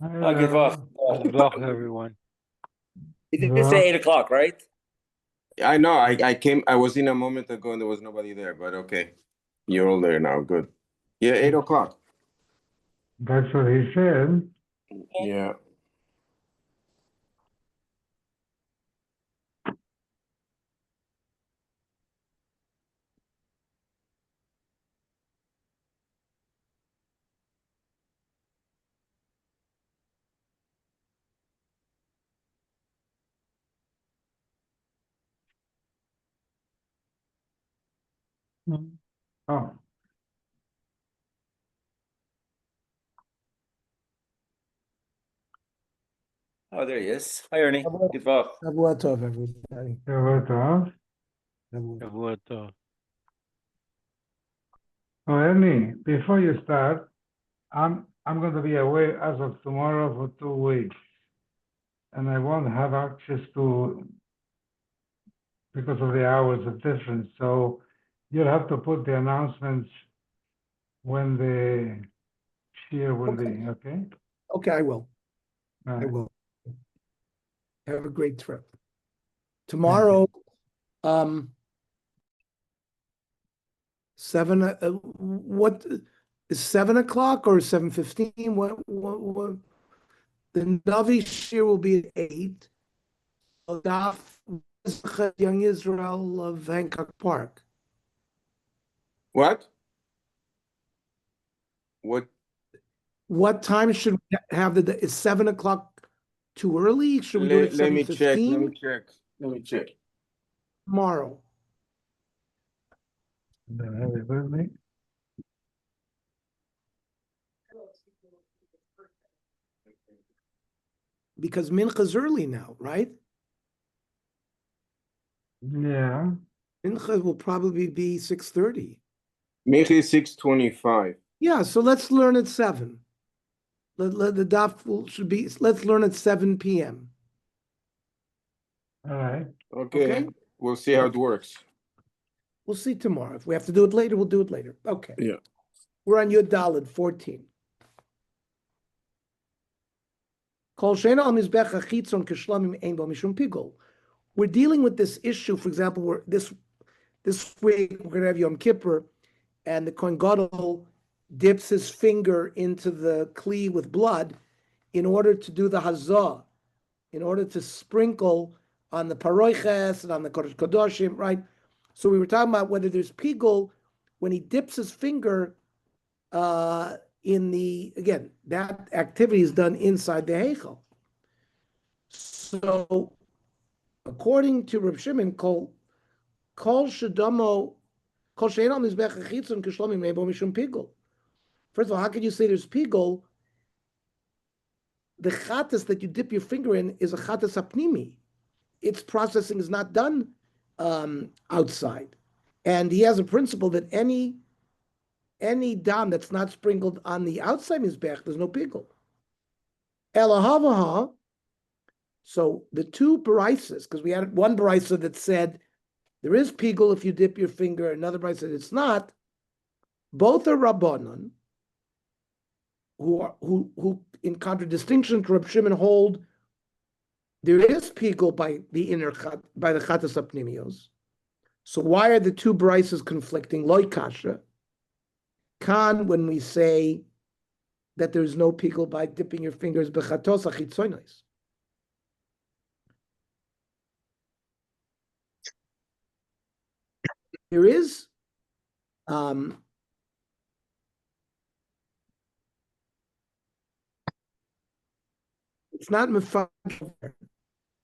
Good luck. Good luck, everyone. You did say 8 o'clock, right? I know. I was in a moment ago and there was nobody there, but okay. You're all there now. Good. Yeah, 8 o'clock. That's what he said. Yeah. Oh, Oh, there he is. Hi, Ernie. Shavuot Good luck. Shavuot Tov, everybody. Shabbat tov. Shavuot. Shavua tov. Oh, Ernie, before you start, I'm going to be away as of tomorrow for 2 weeks, and I won't have access to because of the hours of difference. So you'll have to put the announcements when the shiur will be. Okay. Okay, I will. All I right. will. Have a great trip. Tomorrow, what is 7 o'clock or 7:15? What? The Navi Shir will be at 8. Daf Young Israel of Hancock Park. What? What time should we have is 7 o'clock too early? Should we do it at Let me check. 7:15? Tomorrow. Then have it with me. Because Mincha's early now, right? Yeah. Mincha will probably be 6:30. Maybe 6:25. Yeah, so let's learn at 7. The daf should be, let's learn at 7 p.m. All right. Okay. We'll see how it works. We'll see tomorrow. If we have to do it later, we'll do it later. Okay. Yeah. We're on your Daled 14. We're dealing with this issue, for example, where this week we're going to have Yom Kippur, and the Kohen Gadol dips his finger into the kli with blood in order to do the hazah, in order to sprinkle on the paroiches and on the kodesh kodoshim, right? So we were talking about whether there's pigul when he dips his finger again, that activity is done inside the heichal. So according to Reb Shimon, kol shadamo kol she'eno mizbech hachitzon kishlomi mebo mishum pigul. First of all, how can you say there's pigul? The chatas that you dip your finger in is a chatas apnimi. Its processing is not done outside. And he has a principle that any dam that's not sprinkled on the outside mizbech, there's no pigul. Elahavaha. So the two barises, because we had one barisa that said there is pigul if you dip your finger, another barisa said it's not. Both are rabbanon, who in contradistinction to Reb Shimon hold there is pigul by the chatas apnimios. So why are the two barises conflicting? Loy kasha. Kan, when we say that there's no pigul by dipping your fingers bechatos achitzonos. There is it's not mefar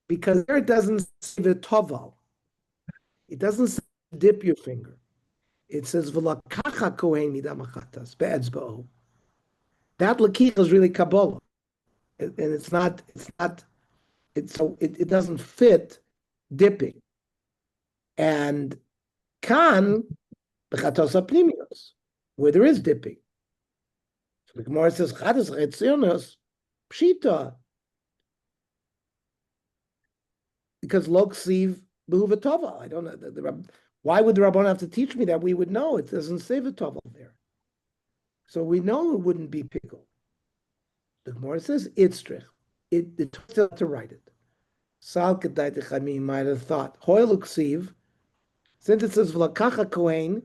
because there it doesn't say the toval. It doesn't say dip your finger. It says v'lakacha kohen midamachatas be'etzba'o. That lakicha is really kabbalah, and it doesn't fit dipping. And kan bechatos apnimios, where there is dipping. So the Gemara says chatas chetzionos pshita, because lok siv behuvatova. I don't know. Why would the Rabban have to teach me that? We would know it doesn't say v'tova there, so we know it wouldn't be pigul. The Gemara says itzrich. It took to write it. Sal kedai dechamim might have thought hoil uksiv, since it says v'lakacha kohen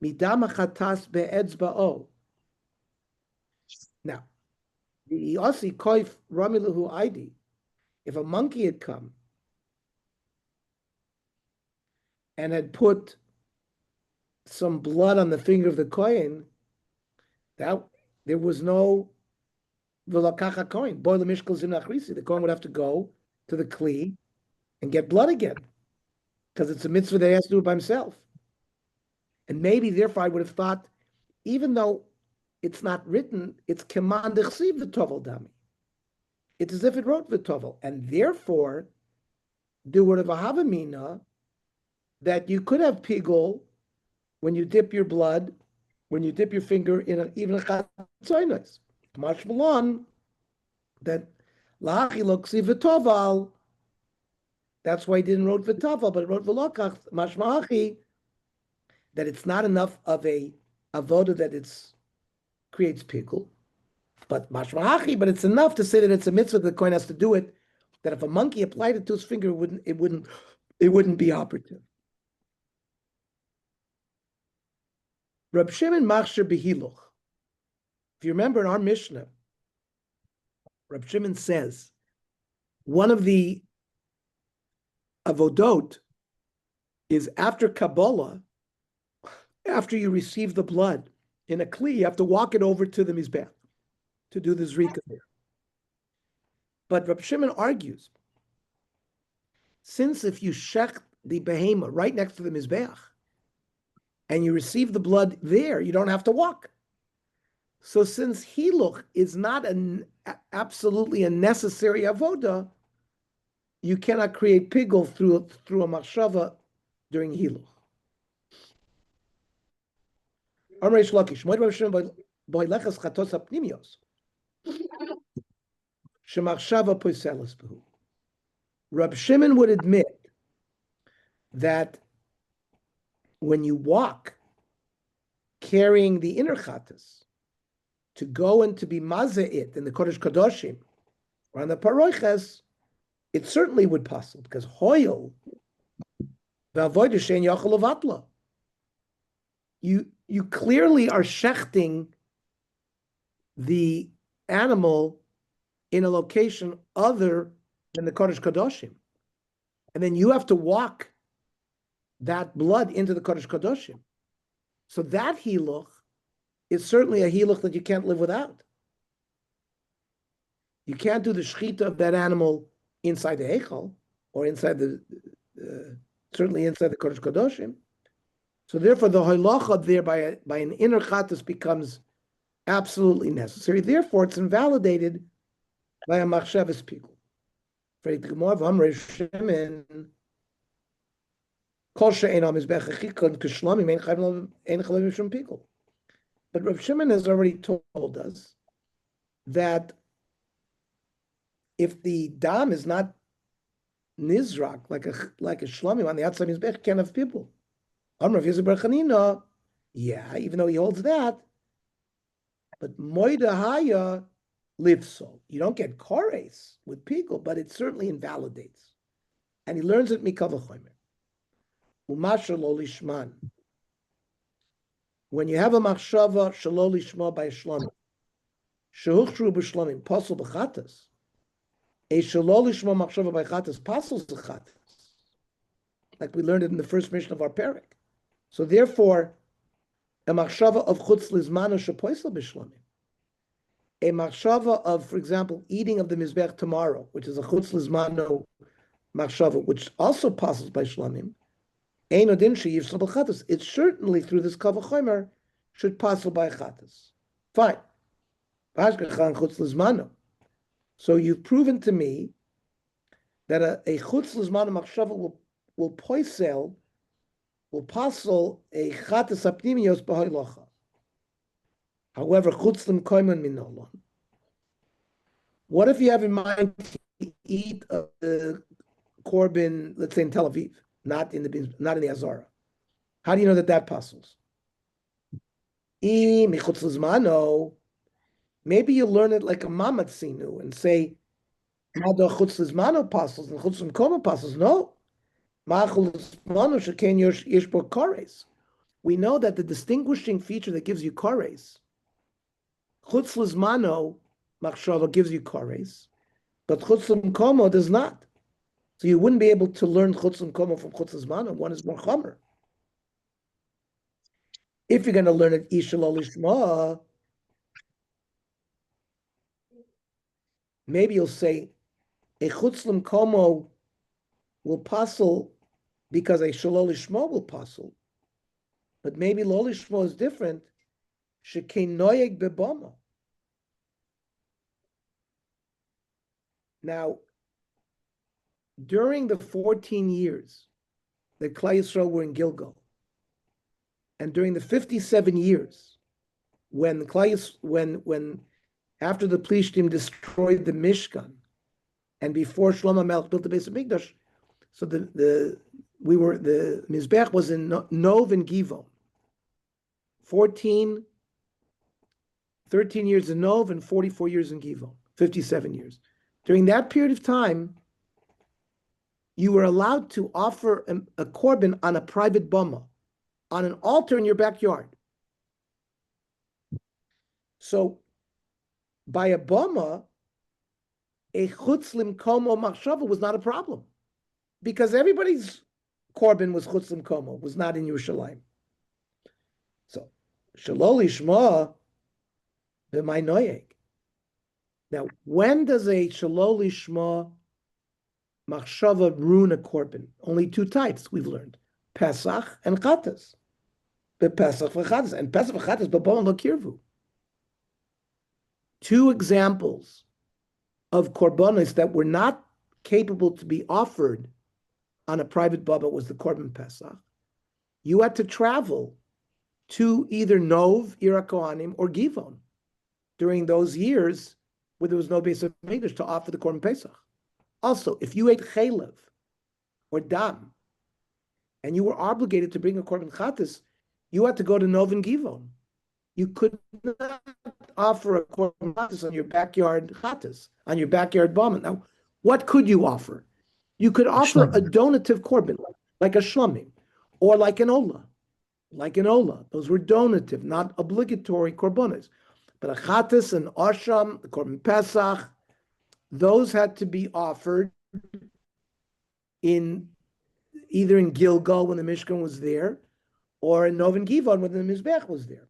midam chatas be'etzba'o. Now, the Yossi koif ramilahu ID. If a monkey had come and had put some blood on the finger of the kohen, that there was no v'lakacha kohen. Boy lemishkal zinachrisi. The kohen would have to go to the kli and get blood again, because it's a mitzvah that he has to do it by himself. And maybe, therefore, I would have thought, even though it's not written, it's keman dechsiv v'tovel dami. It's as if it wrote v'tovel, and therefore, there would have a havamina that you could have pigul when you dip your blood, when you dip your finger in even a chatzonos. Much malon that lahachi lo ksiv v'toval. That's why he didn't wrote v'toval, but it wrote v'lokach mashma'achi, that it's not enough of a avoda that it's creates pigul, but mashma'achi, but it's enough to say that it's a mitzvah that the kohen has to do it. That if a monkey applied it to his finger, it wouldn't be operative. Reb Shimon machshir behiluch. If you remember in our Mishnah, Reb Shimon says one of the avodot is after Kabbalah, after you receive the blood in a kli, you have to walk it over to the mizbech to do the zrika there. But Reb Shimon argues, since if you shech the behema right next to the mizbech and you receive the blood there, you don't have to walk. So since hiluch is not absolutely a necessary avoda, you cannot create pigul through a machshava during hiluch. Amrei Shlokish, Moed Rav Shimon by lechas chatos apnimios, shemachshava poiselas behu. Rab Shimon would admit that when you walk carrying the inner chatas to go and to be mazeit in the Kodesh Kadoshim or on the paroiches, it certainly would possible because hoil v'avodah shein yachol levatla. You clearly are shechting the animal in a location other than the Kodesh Kadoshim. And then you have to walk that blood into the Kodesh Kadoshim. So that hiluch is certainly a hiluch that you can't live without. You can't do the shechita of that animal inside the Eichel or inside certainly inside the Kodesh Kadoshim. So therefore, the halacha there by an inner chatas becomes absolutely necessary. Therefore, it's invalidated by a machshavas pigul. For the Gemara of Amrei Shimon, kol she'eino mizbech achikon k'shlamim ein chayim mishum pigul. But Rav Shimon has already told us that if the dam is not nizrak like a shlamim on the outside mizbech, can't have people. Amrav Yosef bar Chanina, yeah, even though he holds that, but moida haya lives so. You don't get kores with pigul, but it certainly invalidates. And he learns it mikal v'chomer. Umasher lo lishman. When you have a machshava shelo lishma by a shlamim, shehuchshru b'shlamim, pasul b'chatas, a shelo lishma machshava by chatas, pasul b'chatas. Like we learned it in the first mission of our parak. So therefore, a machshava of chutz lizmano shepoisel b'shlamim, a machshava of, for example, eating of the mizbech tomorrow, which is a chutz lizmano machshava, which also passes by shlamim, eino din sheyivsel b'chatas. It's certainly through this kav chomer should pass by chatas. Fine. V'hashgachan chutz lizmano. So you've proven to me that a chutz lizmano machshava will poisel, will passel a chatas apnimios b'hoilocha. However, chutz l'mkoimen minolon. What if you have in mind to eat the korban, let's say in Tel Aviv, not in the Azara? How do you know that passels? Michutz l'zmano, Maybe you learn it like a mamatzinu and say, Mado chutz lizmano apostles and chutz l'mkom apostles. No. Ma'achul lizmano sheken yesh bo kores. We know that the distinguishing feature that gives you kores, chutz lizmano machshava gives you kores, but chutz l'mkomo does not. So you wouldn't be able to learn chutz l'mkomo from chutz lizmano. One is more chomer. If you're going to learn it ishalo lishma, maybe you'll say a chutz l'mkomo will puzzle because a shalo lishma will puzzle. But maybe lo lishma is different. Shekein noyeg bebama. Now, during the 14 years that Klal Yisrael were in Gilgal, and during the 57 years when after the Plishtim destroyed the Mishkan, and before Shlomo Melech built the Beis Hamikdash, so the Mizbech was in Nov and Givon. 13 years in Nov and 44 years in Givon, 57 years. During that period of time, you were allowed to offer a korban on a private bama, on an altar in your backyard. So, by a bama, a chutz limkomo machshava was not a problem, because everybody's korban was chutz limkomo, was not in Yerushalayim. So, shalol lishma b'may noyeg. Now, when does a shalol lishma machshava ruin a korban? Only two types we've learned: Pesach and Chatas. Pesach v'Chatas, and Pesach v'Chatas b'bon lo kirvu. Two examples of korbanos that were not capable to be offered on a private baba was the korban Pesach. You had to travel to either Nov, Ira Kohanim, or Givon during those years where there was no Beis Hamikdash to offer the korban Pesach. Also, if you ate chaylev or dam, and you were obligated to bring a korban chatas, you had to go to Nov and Givon. You could not offer a korban chatas on your backyard chatas, on your backyard bama. Now, what could you offer? You could offer a donative korban, like a shlamim, or like an ola. Those were donative, not obligatory korbanos. But a chatas and asham, the korban pesach, those had to be offered in either in Gilgal when the Mishkan was there, or in Nov and Givon when the Mizbech was there.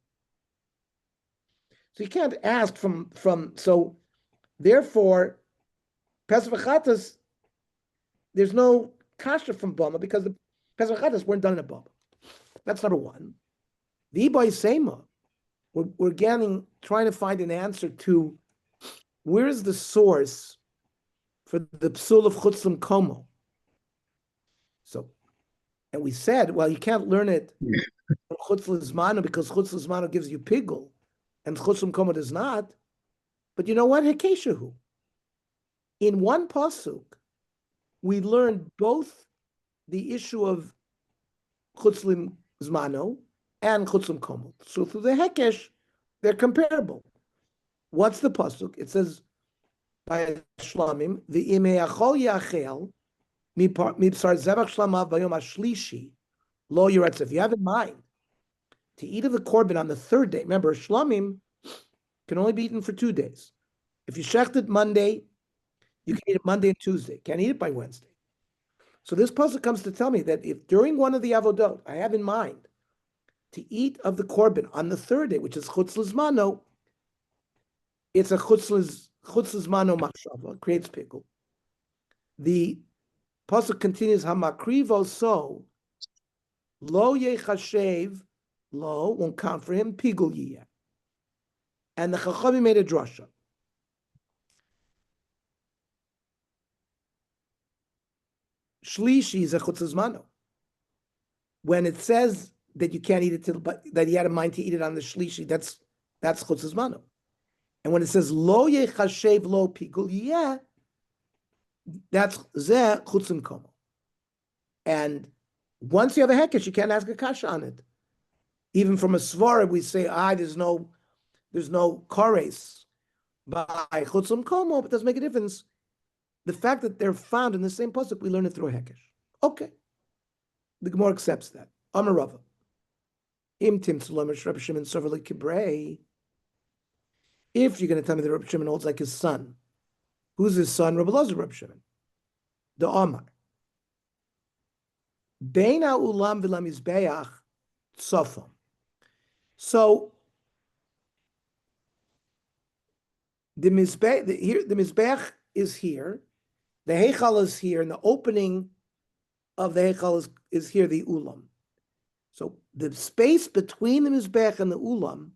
So you can't ask so therefore, Pesach v'Chatas, there's no kasha from Bama because the Pesach v'Chatas weren't done in a Bama. That's number one. The Ibai Sema, we're trying to find an answer to where is the source for the psul of chutz l'mkomo. So, and we said, well, you can't learn it from chutz l'zmano because chutz l'zmano gives you pigul, and chutz l'mkomo does not. But you know what? Hekeshahu. In one pasuk, we learned both the issue of chutz l'zmano and chutz l'mkomo. So through the hekesh, they're comparable. What's the pasuk? It says by Shlamim, the imeachol yachel mipsar zevach shlamav bayom ashlishi lo yiratz. If you have in mind to eat of the korban on the third day, remember Shlamim can only be eaten for 2 days. If you shecht it Monday, you can eat it Monday and Tuesday. Can't eat it by Wednesday. So this pasuk comes to tell me that if during one of the avodot I have in mind to eat of the korban on the third day, which is chutz l'zmano, it's a chutz l'zmano machshava, creates pickle. The pasuk continues, hamakrivo so, lo yechashev, lo, won't count for him, pigul yiyeh. And the Chachamim made a drasha. Shlishi is a chutz l'zmano. When it says that you can't eat it but that he had in mind to eat it on the shlishi, that's chutz l'zmano. And when it says lo yechashev lo pigul yiyeh, that's zeh chutz l'mkomo. And once you have a hekesh, you can't ask a kasha on it. Even from a svara, we say, there's no kores by chutzum komo, but it doesn't make a difference. The fact that they're found in the same pasuk, we learn it through a hekesh. Okay, the Gemara accepts that. Amar Rava. Im tim tzlomer Rabbi Shimon sover kibrei. If you're going to tell me that Rabbi Shimon holds like his son, who's his son? Rabbi Lazar Rabbi Shimon. The Amar. Bein ha'ulam v'lam mizbeach tzofam. So the mizbeach is here, the heichal is here, and the opening of the heichal is here, the ulam. So the space between the mizbeach and the ulam,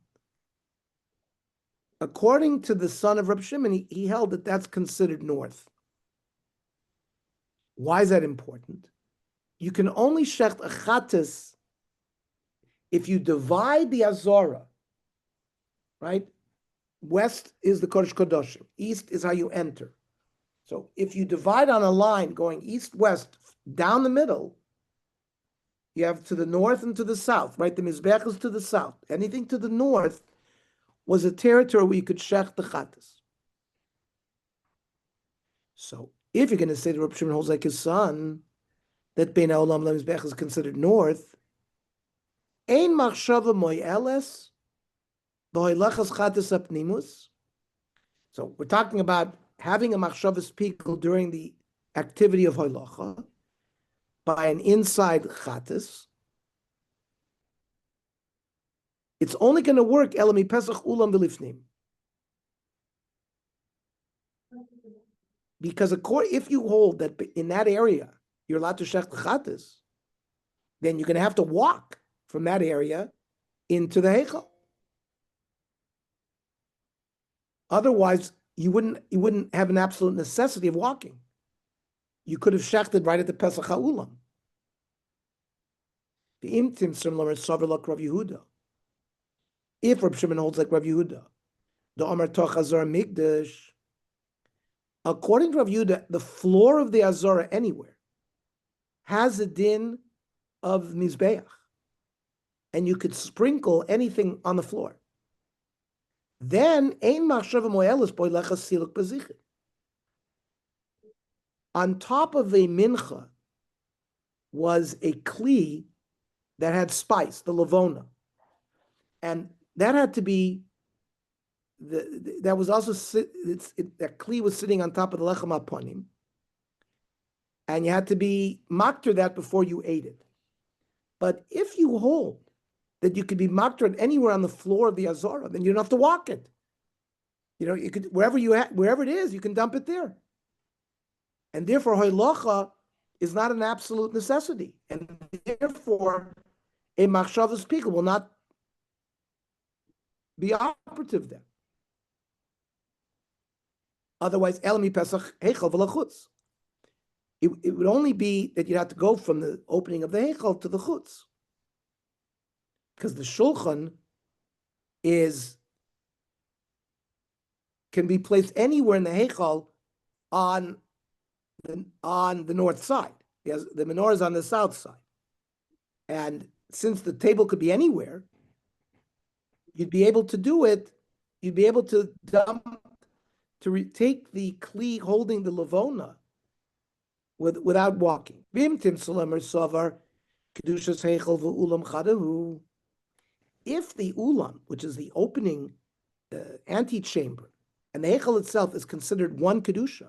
according to the son of Reb Shimon, he held that that's considered north. Why is that important? You can only shecht a chatas if you divide the Azora, right? West is the Kodesh Kodoshim. East is how you enter. So if you divide on a line going east-west down the middle, you have to the north and to the south, right? The Mizbech is to the south. Anything to the north was a territory where you could shech the chatas. So if you're going to say that Reb Shimon holds like his son, that Bein HaOlam LaMizbech is considered north, Ein machshava mo'eles b'hoilachas chatas apnimus. So we're talking about having a machshavas pikel during the activity of hoilacha by an inside chatas. It's only going to work elami pesach ulam v'lifnim. Because if you hold that in that area you're allowed to shech the chatas, then you're going to have to walk from that area into the heichal. Otherwise, you wouldn't have an absolute necessity of walking. You could have shechted right at the Pesach HaUlam. The imtim similar sover like Rav Yehuda. If Rav Shimon holds like Rav Yehuda, the Omer Toch Azor Migdash. According to Rav Yehuda, the floor of the Azora anywhere has a din of Mizbeach, and you could sprinkle anything on the floor. Then ein machshava moelis boilechas siluk bezichit. On top of a mincha was a kli that had spice, the lavona, and that had to be that was also that kli was sitting on top of the lechem aponim, and you had to be makter that before you ate it. But if you hold that you could be makter anywhere on the floor of the Azora, then you don't have to walk it. You know, you could wherever it is, you can dump it there. And therefore, hoilacha is not an absolute necessity, and therefore, a machshavas pikel will not be operative then. Otherwise, elami pesach heichal v'lachutz. It would only be that you'd have to go from the opening of the heichal to the chutz, because the shulchan can be placed anywhere in the heichal on the north side. Yes, the menorah is on the south side, and since the table could be anywhere, you'd be able to do it. You'd be able to take the kli holding the lavona without walking. If the ulam, which is the opening, the antechamber, and the heichal itself is considered one kedusha,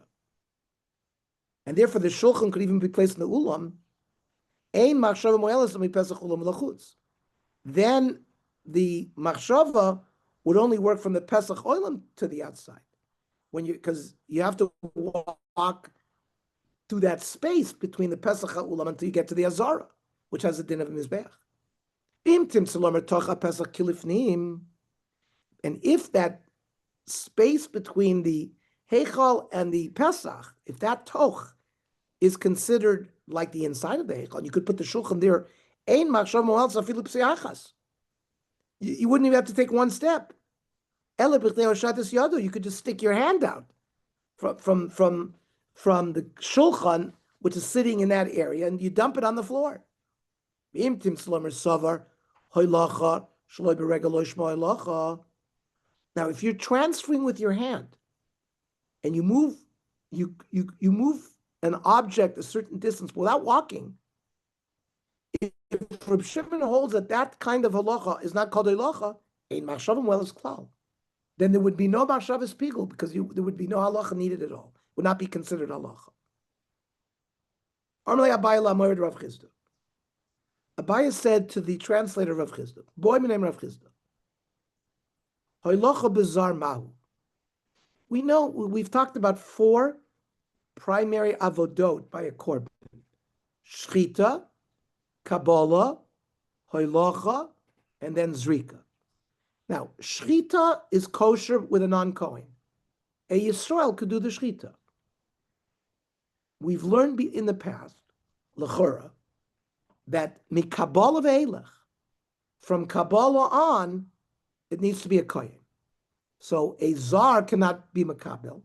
and therefore the shulchan could even be placed in the ulam, then the machshava would only work from the pesach oilam to the outside, because you have to walk through that space between the pesach ulam until you get to the azara, which has a din of mizbeach. And if that space between the heichal and the pesach, if that toch is considered like the inside of the heichal, you could put the shulchan there. You wouldn't even have to take one step. You could just stick your hand out from the shulchan, which is sitting in that area, and you dump it on the floor. Now, if you're transferring with your hand and you move an object a certain distance without walking, if Reb Shimon holds that kind of halacha is not called halacha, ein machshavim well as klal, then there would be no machshavas pigul because there would be no halacha needed at all. Would not be considered halacha. Amalei Abaye la'amored Rav Chisda. Abaye said to the translator of Rav Chisda, boy, my name Rav Chisda. Halacha bizar mahu. We know, we've talked about 4 primary avodot by a korban. Shchita, Kabbalah, Halacha, and then Zrika. Now, Shchita is kosher with a non-Kohen. A Yisrael could do the Shchita. We've learned in the past, L'chora, that Mikabbalah ve'elech, from Kabbalah on, it needs to be a Kohen. So a Zar cannot be Makabel,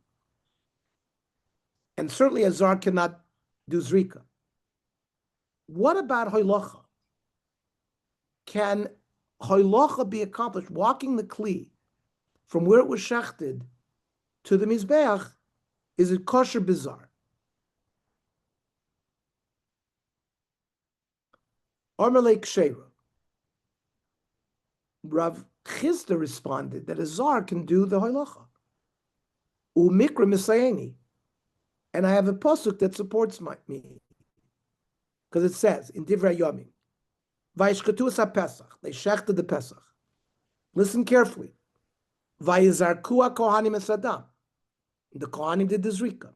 and certainly a Zar cannot do Zrika. What about Halacha? Can Halacha be accomplished walking the Kli from where it was shechted to the Mizbeach? Is it kosher bizarre? Armalei Ksheira. Rav Chisda responded that a Zar can do the Halacha. Umikra Misayeni. And I have a pasuk that supports me. Because it says in Divrei Yomim, Vayishchatu es HaPesach, they shechted the Pesach. Listen carefully. Vayizarku HaKohanim es Adam. The Kohanim did the Zrika.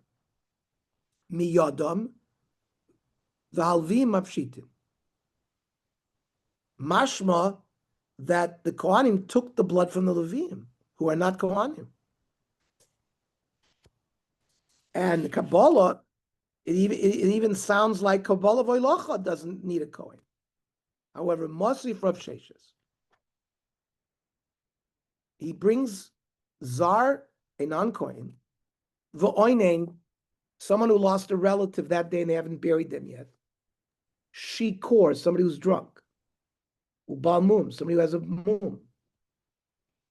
Miyodam, v'halvim mapshitim. Mashma, that the Kohanim took the blood from the Levim, who are not Kohanim. And Kabbalah, it even sounds like Kabbalah V'Oilacha doesn't need a Kohen. However, mostly for Rav Sheshes, he brings Zar, a non-Kohen, V'Oinen, someone who lost a relative that day and they haven't buried them yet, Shikor, somebody who's drunk, Ubal Mum, somebody who has a mum,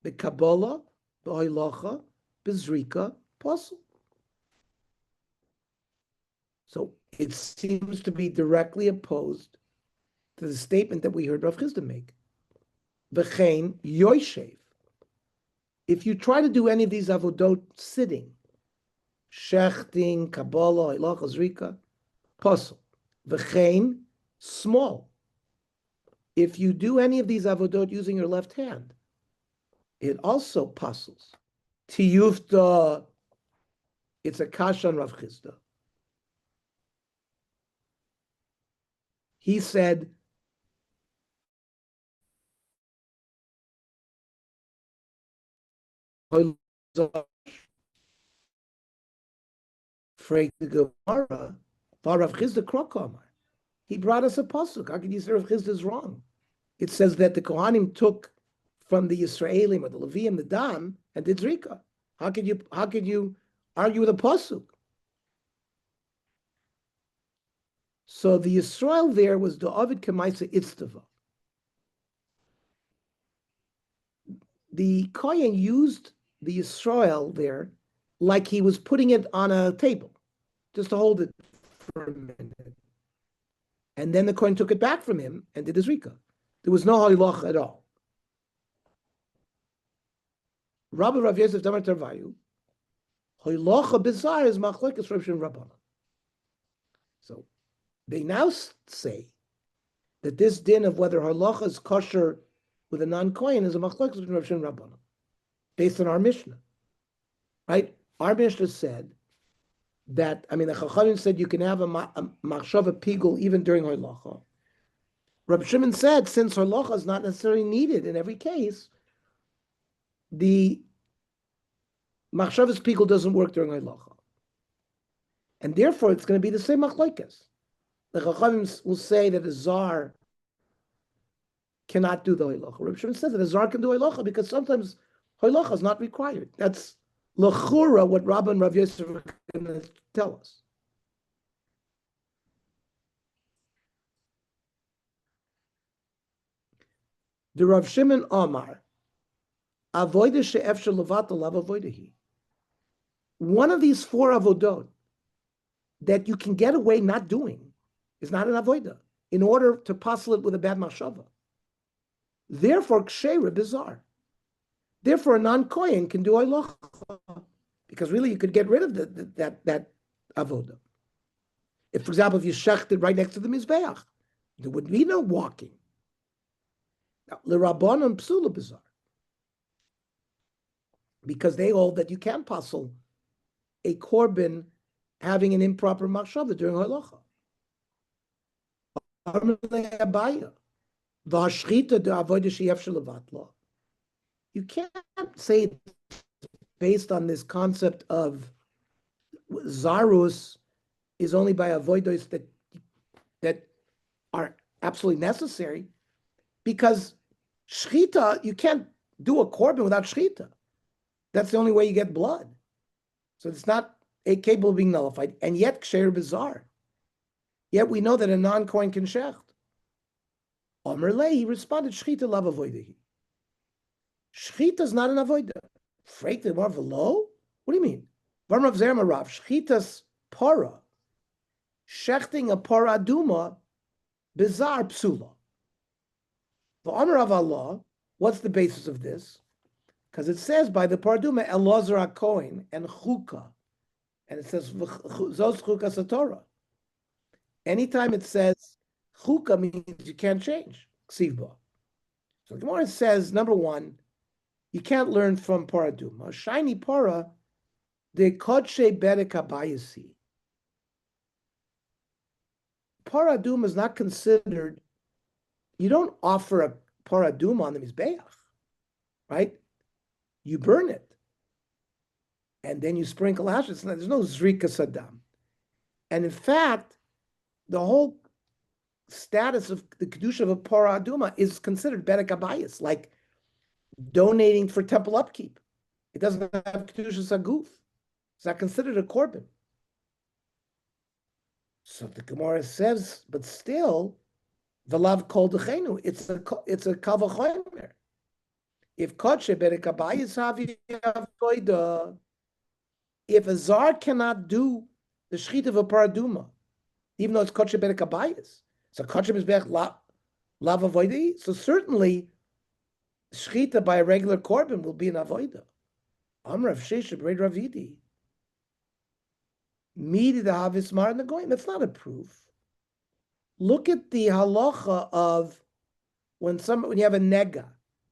the Kabbalah, V'Oilacha, B'Zrika, Apostle. So it seems to be directly opposed to the statement that we heard Rav Chisda make. V'chein yoishev. If you try to do any of these avodot sitting, shechting, Kabbalah, Halacha, Zrika, puzzle. V'chein small. If you do any of these avodot using your left hand, it also puzzles. Tiyufta, it's a kasha on Rav Chisda. He said, Frag the Gemara, Rav Chisda Krokamar. He brought us a pasuk. How can you say Rav Chisda is wrong? It says that the Kohanim took from the Yisraelim or the Leviim the dam and did Zrika. How could you argue with a pasuk? So the Yisrael there was the Ovid Kemaisa Itztava. The Kohen used the Yisrael there like he was putting it on a table, just to hold it for a minute. And then the Kohen took it back from him and did the Zrika. There was no Halacha at all. Rabbi Rav Yosef Damar Tarvayu, Halacha Bizarre is Machlokes Rav Shimon Rabbanan. So they now say that this din of whether halacha is kosher with a non-kohen is a machlokes between Rav Shimon and Rabbanan, based on our Mishnah, right? Our Mishnah said that, the Chachamim said you can have a machshava pigul even during halacha. Rav Shimon said since halacha is not necessarily needed in every case, the machshavas pigul doesn't work during halacha, and therefore it's going to be the same machlokes. The Chachamim will say that a Zar cannot do the Halacha. Rav Shimon says that a Zar can do Halacha because sometimes Halacha is not required. That's L'chura, what Rabbi and Rav Yosef are going to tell us. The Rav Shimon Omar, avoida she'efshel levatal lav avoidahi. One of these four avodot that you can get away not doing is not an avoida in order to puzzle it with a bad mashava. Therefore, ksheira bizarre. Therefore, a non-kohen can do oilocha because really you could get rid of that avoda. If, for example, if you shechted right next to the mizbeach, there would be no walking. The rabbanon psula bizarre because they hold that you can puzzle a korban having an improper machshava during halacha. You can't say it based on this concept of zarus is only by avoidos that are absolutely necessary, because shchita, you can't do a korban without shchita. That's the only way you get blood. So it's not capable of being nullified, and yet ksher bizarre. Yet we know that a non-kohen can shecht. Omer lei, he responded, shchita lav avoidahi. Shchita is not an avoida. Frankly, more of a low? What do you mean? Varm of zerma rav, shchita's para. Shechting a para aduma, bizarre psula. The honor of Allah, what's the basis of this? Because it says by the paraduma Elazar HaKohen and Chuka, and it says Zos Chuka Satorah. Anytime it says Chuka means you can't change Ksivba. So the Gemara says, number one, you can't learn from paraduma. Shiny para, de kodshe bedek habayisi. Paraduma is not considered. You don't offer a paraduma on the mizbeach, right? You burn it, and then you sprinkle ashes. There's no zrika sadam. And in fact, the whole status of the kedusha of a para aduma is considered bedek habayis, like donating for temple upkeep. It doesn't have kedusha saguf. It's not considered a korban. So the Gemara says, but still, v'lav kol dechenu. It's a kavachomer. If kodshe bedek habayis havi avoida, if a zar cannot do the shchita of a paraduma, even though it's kodshe bedek habayis, so kodshe is bedek lav avoida. So certainly, shchita by a regular korban will be an avoida. Amrav sheshe b'rei Ravidi. Midi the havis mar and the goyim. That's not a proof. Look at the halacha of when you have a nega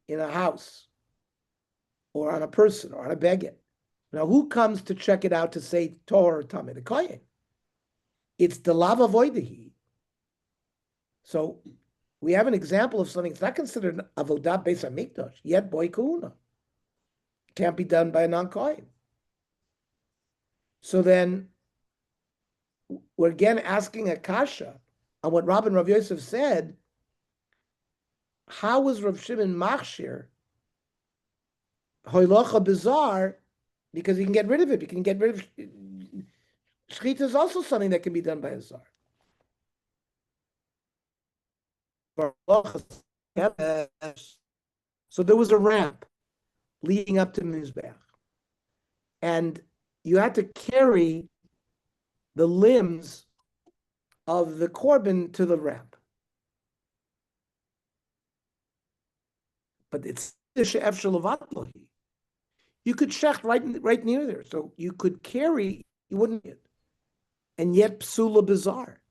in a house, or on a person, or on a beggar. Now, who comes to check it out to say Torah or Tameh? The kohen. It's the lav avoidahi. So we have an example of something that's not considered avodah beis hamikdash, yet boy kahuna. Can't be done by a non-kohen. So then, we're again asking a kasha on what Rav and Rav Yosef said. How was Rav Shimon machshir hoilocha bizarre? Because you can get rid of it. You can get rid of shchita is also something that can be done by a zar. So there was a ramp leading up to the mizbeach, and you had to carry the limbs of the korban to the ramp. But it's you could shecht right near there, so you could carry. You wouldn't get, and yet psula bizarre.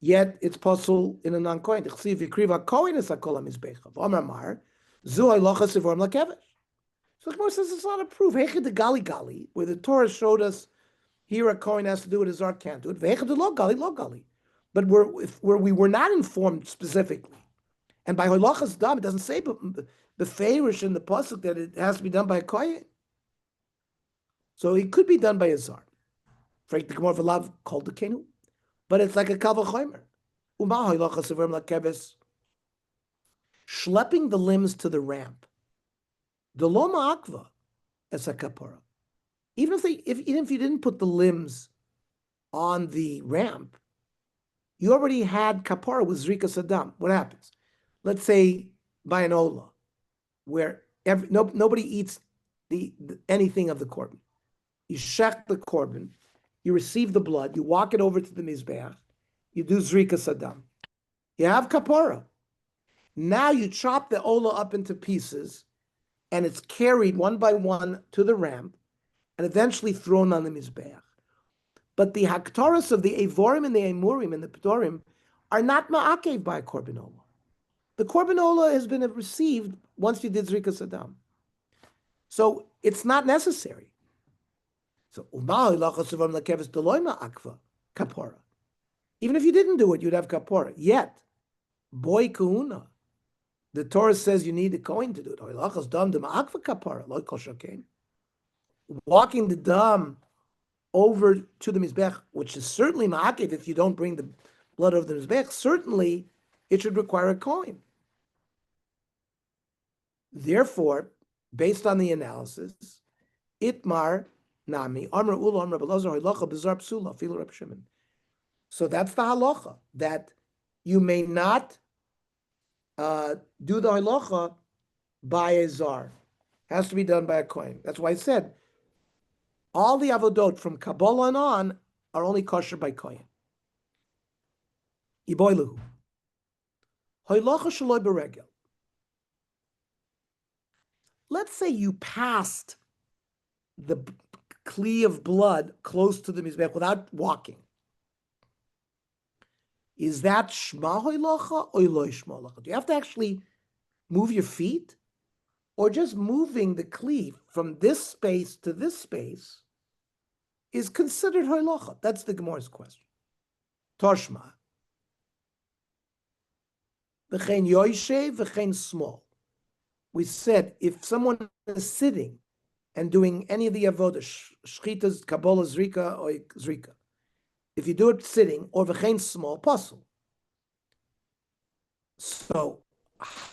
Yet it's possible in a non-kohen. Chsiv yikriva kohen is hakol hamizbechav. Amar mar zu halacha sivorim lakevesh. So the Gemara says it's not a proof. Hechid the gali, where the Torah showed us here a kohen has to do it, a zar can't do it. Vehechid the lo gali. But where we were not informed specifically, and by halachas dam, it doesn't say the farish in the pasuk that it has to be done by a kohen. So it could be done by a zar. Frank the Gemara v'lav called the kenu, but it's like a kavachomer. Uma halachas sivorim lakevesh. Schlepping the limbs to the ramp. The loma akva as a kapara. Even if you didn't put the limbs on the ramp, you already had kapara with zrika sadam. What happens? Let's say by an ola, where nobody eats anything of the korban. You shech the korban, you receive the blood, you walk it over to the mizbeach, you do zrikas adam. You have kapara. Now you chop the ola up into pieces, and it's carried one by one to the ramp, and eventually thrown on the mizbeach. But the haktaras of the evorim and the emurim and the ptorim are not ma'akev by korban ola. The korban ola has been received once you did zrikas adam. So it's not necessary. So even if you didn't do it, you'd have kapora. Yet, boy kahuna, the Torah says you need a kohen to do it. Walking the dam over to the mizbech, which is certainly ma'akev if you don't bring the blood over the mizbech, certainly it should require a kohen. Therefore, based on the analysis, itmar nami amar ula amar belazar halacha bizar psula filu Reb Shimon. So that's the halacha, that you may not do the halacha by a zar. Has to be done by a kohen. That's why I said all the avodot from Kabbalah and on are only kosher by kohen. Iboiluhu. Halacha shaloi beregel. Let's say you passed the kli of blood close to the mizbech without walking. Is that shma hoilacha or loy shma hoilacha? Do you have to actually move your feet, or just moving the kli from this space to this space is considered hoilacha? That's the Gemara's question. Toshma. V'chein yoyshev v'chein small. We said if someone is sitting and doing any of the avodah, shchitas, kabbalah, zrika, or zrika, if you do it sitting, or v'chein small, puzzle. So,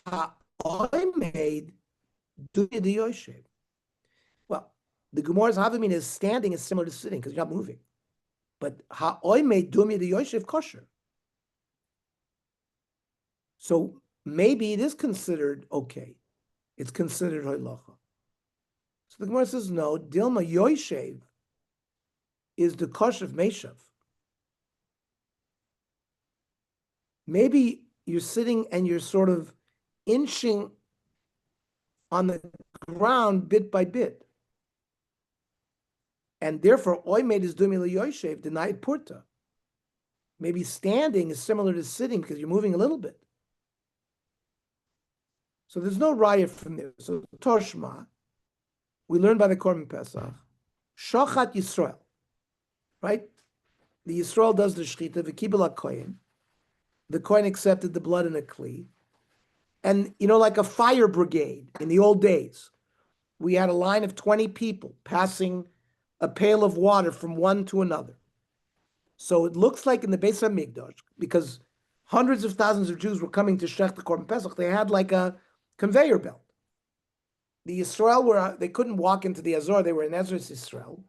I made do the yoshev. Well, the Gemara's Havamina is standing is similar to sitting because you're not moving. But I made do the yoshev kosher. So maybe it is considered okay. It's considered hoilacha. So the Gemara says no. Dilma yoshev is the kosh of meshav. Maybe you're sitting and you're sort of inching on the ground bit by bit. And therefore, oimed is dumi l'yoshev, denied purta. Maybe standing is similar to sitting because you're moving a little bit. So there's no riot from there. So Toshma, we learn by the Korban Pesach, Shochat Yisrael, right? The Yisrael does the shchita, v'kibel HaKoyen. The Kohen accepted the blood in a kli. And, like a fire brigade in the old days, we had a line of 20 people passing a pail of water from one to another. So it looks like in the Beis HaMikdash, because hundreds of thousands of Jews were coming to Shech the Korban Pesach, they had like a conveyor belt. The Yisrael they couldn't walk into the Azor, they were in Ezra's Yisrael.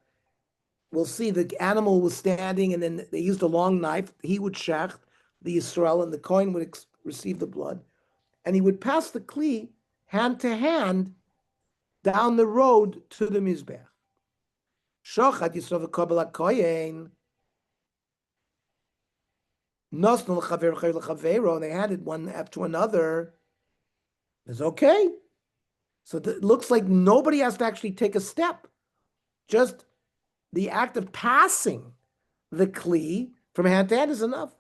We'll see the animal was standing, and then they used a long knife. He would shech the Yisrael, and the Kohen would receive the blood, and he would pass the kli hand to hand down the road to the Mizbech. Shochat Yisrael v'kabel HaKoyen nosnu l'chaver l'chavero, and they handed one after another. It's okay. So it looks like nobody has to actually take a step. Just the act of passing the kli from hand to hand is enough.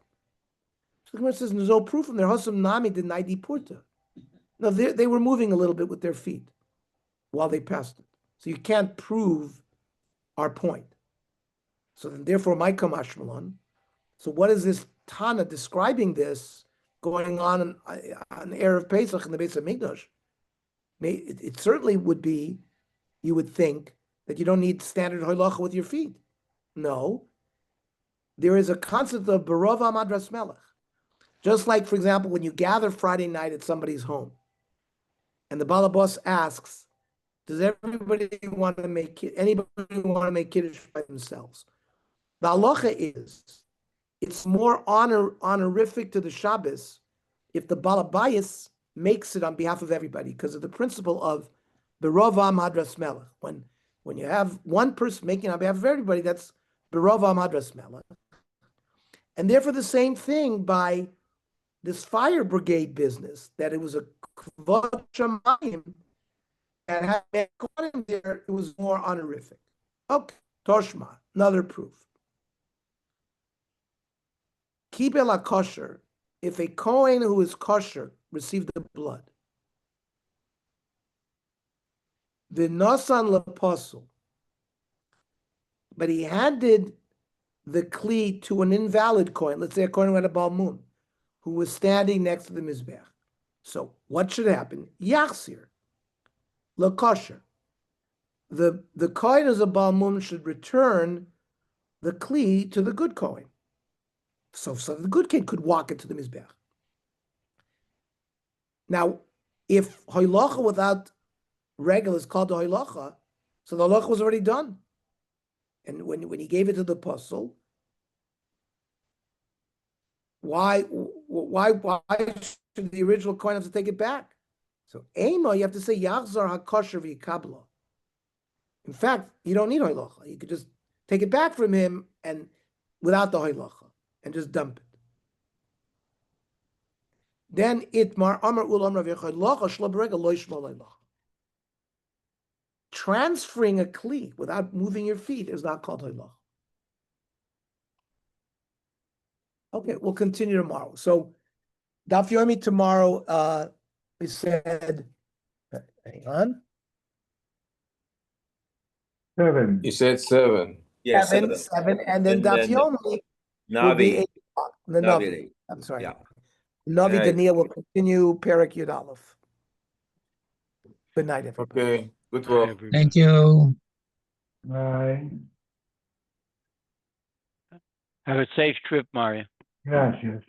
So the Gemara says there's no proof from their hosam nami denied purta. No, they were moving a little bit with their feet while they passed it. So you can't prove our point. So then therefore, my kamashmalon. So what is this Tana describing this going on Erev Pesach in the Beis HaMikdash? It certainly would be, you would think, that you don't need standard halacha with your feet. No. There is a concept of Barova Madras Melech. Just like, for example, when you gather Friday night at somebody's home, and the balabos asks, does anybody want to make kiddush by themselves? The halacha is, it's more honorific to the Shabbos if the balabayas makes it on behalf of everybody, because of the principle of Berova Madras Melech. When you have one person making on behalf of everybody, that's Berova Madras Melech. And therefore the same thing by this fire brigade business, that it was a kvot shamayim and had been caught in there, it was more honorific. Okay, Toshma, another proof. Kibel kosher, if a Kohen who is kosher received the blood, the nosan leposul, but he handed the kli to an invalid Kohen, let's say a Kohen who had a balmun, who was standing next to the mizbech. So what should happen? Yachsir, lekosher. The Kohen as a balmun should return the kli to the good Kohen. So the good kid could walk into the mizbech. Now, if hoilacha without regel is called the hoilacha, so the hoilacha was already done. And when he gave it to the apostle, why should the original coin have to take it back? So Ema, you have to say Yachzar HaKosher v'Yikabla. In fact, you don't need hoilacha. You could just take it back from him and without the hoilacha and just dump it. Then Itmar Amar Ulam Rav Yechoylacha Shlo B'Regel Lo Yishmo Leilacha. Transferring a kli without moving your feet is not called hoilacha. Okay, we'll continue tomorrow. So Daf Yomi tomorrow, we said, hang on. 7. You said 7. Yeah, Seven, and then And Daf then Yomi will be Navi. 8 o'clock. The Navi. Navi. I'm sorry. Yeah. Navi Right. Daniel will continue Perek Yud Aleph. Good night, everybody. Okay. Good work. Thank you. Bye. Have a safe trip, Mario. Gracias.